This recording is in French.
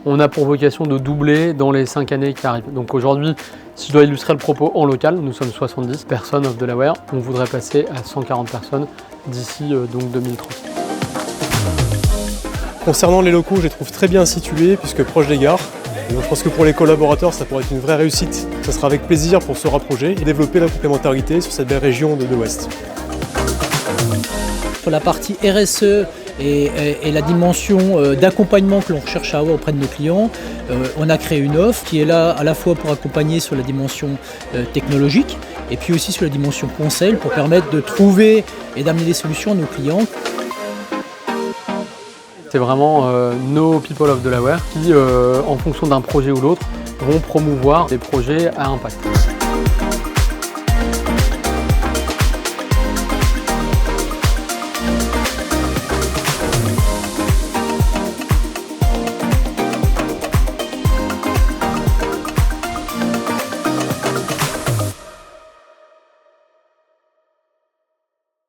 On a pour vocation de doubler dans les 5 années qui arrivent. Donc aujourd'hui, si je dois illustrer le propos en local, nous sommes 70 personnes of Delaware. On voudrait passer à 140 personnes d'ici donc 2030. Concernant les locaux, je les trouve très bien situés puisque proches des gares. Donc je pense que pour les collaborateurs, ça pourrait être une vraie réussite. Ça sera avec plaisir pour se rapprocher et développer la complémentarité sur cette belle région de l'Ouest. Sur la partie RSE et la dimension d'accompagnement que l'on recherche à avoir auprès de nos clients, on a créé une offre qui est là à la fois pour accompagner sur la dimension technologique et puis aussi sur la dimension conseil pour permettre de trouver et d'amener des solutions à nos clients. C'est vraiment nos people of Delaware qui, en fonction d'un projet ou l'autre, vont promouvoir des projets à impact.